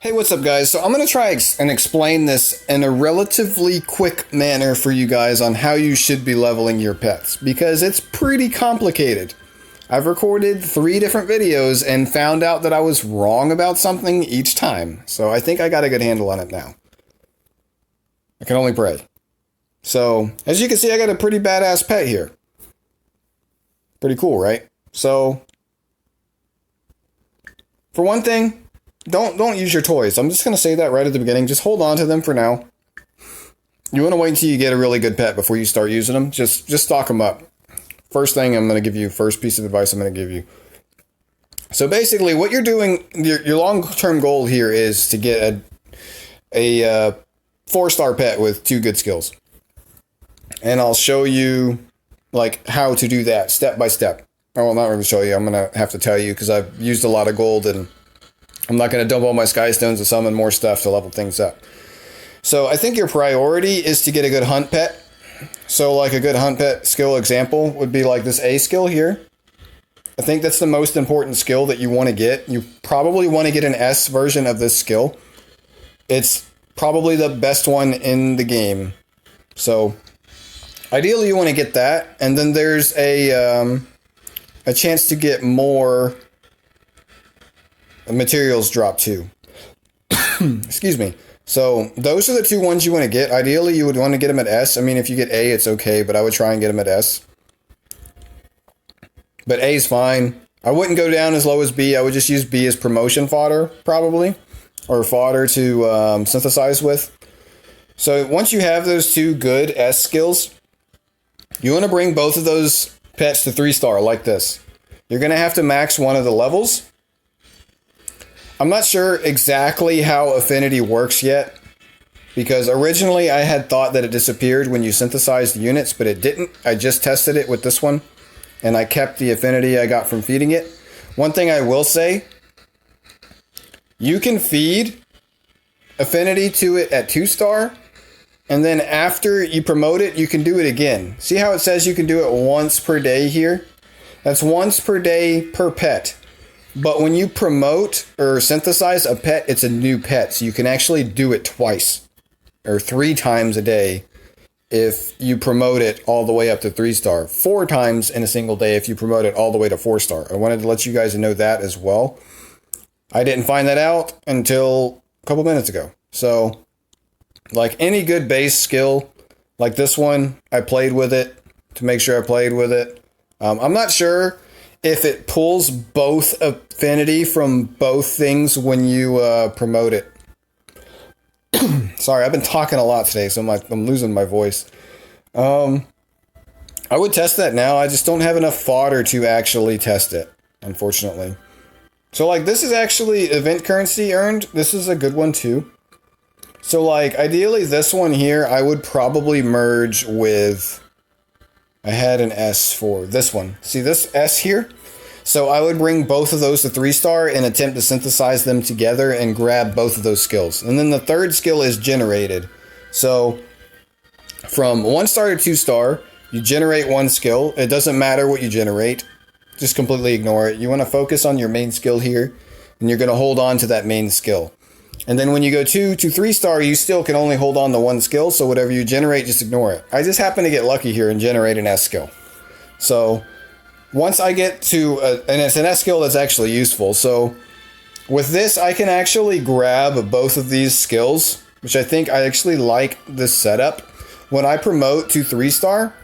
Hey, what's up, guys? So I'm going to try and explain this in a relatively quick manner for you guys on how you should be leveling your pets, because it's pretty complicated. I've recorded 3 different videos and found out that I was wrong about something each time, so I think I got a good handle on it now. I can only pray. So, as you can see, I got a pretty badass pet here. Pretty cool, right? So, for one thing, don't use your toys. I'm just going to say that right at the beginning. Just hold on to them for now. You want to wait until you get a really good pet before you start using them. Just stock them up. First thing I'm going to give you, first piece of advice I'm going to give you. So basically what you're doing, your long-term goal here is to get a 4-star pet with 2 good skills. And I'll show you like how to do that step by step. I will not really show you. I'm going to have to tell you because I've used a lot of gold and I'm not going to dump all my sky stones to summon more stuff to level things up. So I think your priority is to get a good hunt pet. So like a good hunt pet skill example would be like this A skill here. I think that's the most important skill that you want to get. You probably want to get an S version of this skill. It's probably the best one in the game. So ideally you want to get that. And then there's a chance to get more materials drop too. Excuse me. So those are the 2 ones you want to get. Ideally, you would want to get them at S. I mean, if you get A, it's okay, but I would try and get them at S. But A is fine. I wouldn't go down as low as B. I would just use B as promotion fodder, probably, or fodder to synthesize with. So once you have those 2 good S skills, you want to bring both of those pets to 3-star like this. You're going to have to max one of the levels. I'm not sure exactly how affinity works yet, because originally I had thought that it disappeared when you synthesized the units, but it didn't. I just tested it with this one, and I kept the affinity I got from feeding it. One thing I will say, you can feed affinity to it at 2-star, and then after you promote it, you can do it again. See how it says you can do it once per day here? That's once per day per pet. But when you promote or synthesize a pet, it's a new pet. So you can actually do it twice or 3 times a day if you promote it all the way up to 3-star. 4 times in a single day if you promote it all the way to 4-star. I wanted to let you guys know that as well. I didn't find that out until a couple minutes ago. So like any good base skill, like this one, I played with it to make sure I played with it. I'm not sure if it pulls both affinity from both things when you promote it. Sorry, I've been talking a lot today, so I'm losing my voice. I would test that now. I just don't have enough fodder to actually test it, unfortunately. So like this is actually event currency earned. This is a good one too. So like ideally this one here, I would probably merge with... I had an S for this one. See this S here? So I would bring both of those to 3-star and attempt to synthesize them together and grab both of those skills. And then the 3rd skill is generated. So from 1-star to 2-star, you generate 1 skill. It doesn't matter what you generate. Just completely ignore it. You want to focus on your main skill here, and you're going to hold on to that main skill. And then when you go 2 to 3-star, you still can only hold on to 1 skill, so whatever you generate, just ignore it. I just happen to get lucky here and generate an S skill. So once I get to, and it's an S skill that's actually useful, so with this, I can actually grab both of these skills, which I think I actually like this setup. When I promote to 3-star,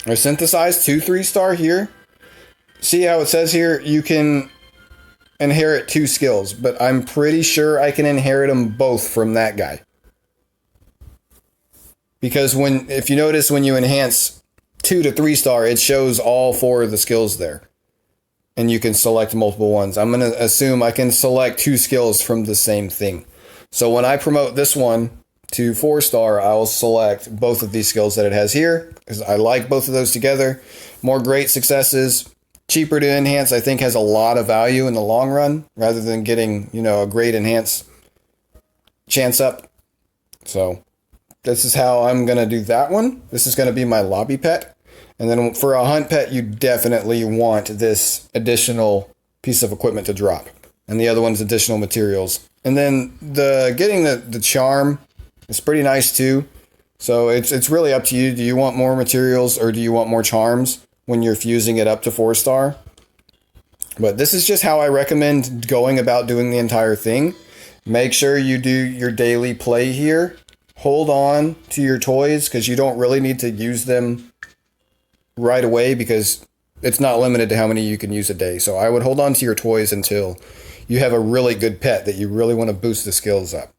or synthesize to 3-star here, see how it says here, you can inherit 2 skills, but I'm pretty sure I can inherit them both from that guy. Because if you notice, when you enhance 2 to 3-star, it shows all 4 of the skills there. And you can select multiple ones. I'm going to assume I can select 2 skills from the same thing. So when I promote this one to 4-star, I'll select both of these skills that it has here, because I like both of those together. More great successes. Cheaper to enhance, I think, has a lot of value in the long run, rather than getting, a great enhance chance up. So this is how I'm going to do that one. This is going to be my lobby pet. And then for a hunt pet, you definitely want this additional piece of equipment to drop. And the other one's additional materials. And then the getting the charm is pretty nice too. So it's really up to you. Do you want more materials or do you want more charms when you're fusing it up to 4-star? But this is just how I recommend going about doing the entire thing. Make sure you do your daily play here. Hold on to your toys because you don't really need to use them right away because it's not limited to how many you can use a day. So I would hold on to your toys until you have a really good pet that you really want to boost the skills up.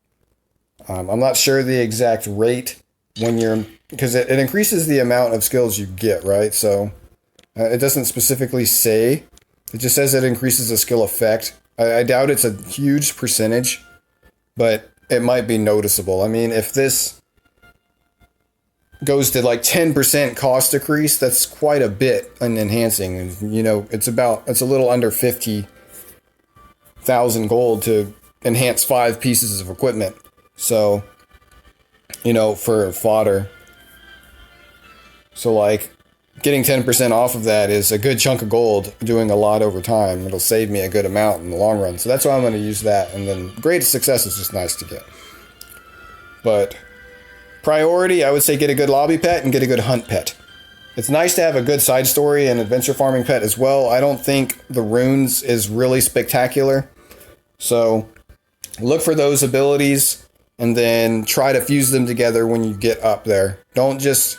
I'm not sure the exact rate when you're, because it increases the amount of skills you get, right? So it doesn't specifically say. It just says it increases the skill effect. I doubt it's a huge percentage, but it might be noticeable. I mean, if this goes to like 10% cost decrease, that's quite a bit in enhancing. And, you know, it's a little under 50,000 gold to enhance 5 pieces of equipment. So, you know, for fodder. So like getting 10% off of that is a good chunk of gold doing a lot over time. It'll save me a good amount in the long run. So that's why I'm going to use that. And then greatest success is just nice to get. But priority, I would say get a good lobby pet and get a good hunt pet. It's nice to have a good side story and adventure farming pet as well. I don't think the runes is really spectacular. So look for those abilities and then try to fuse them together when you get up there. Don't just,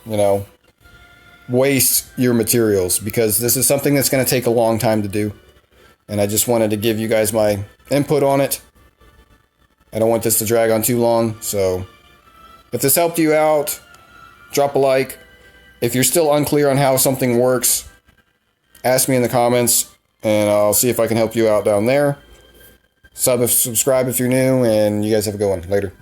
you know, waste your materials because this is something that's going to take a long time to do. And I just wanted to give you guys my input on it. I don't want this to drag on too long. So if this helped you out, drop a like. If you're still unclear on how something works, ask me in the comments and I'll see if I can help you out down there. Subscribe if you're new, and you guys have a good one. Later.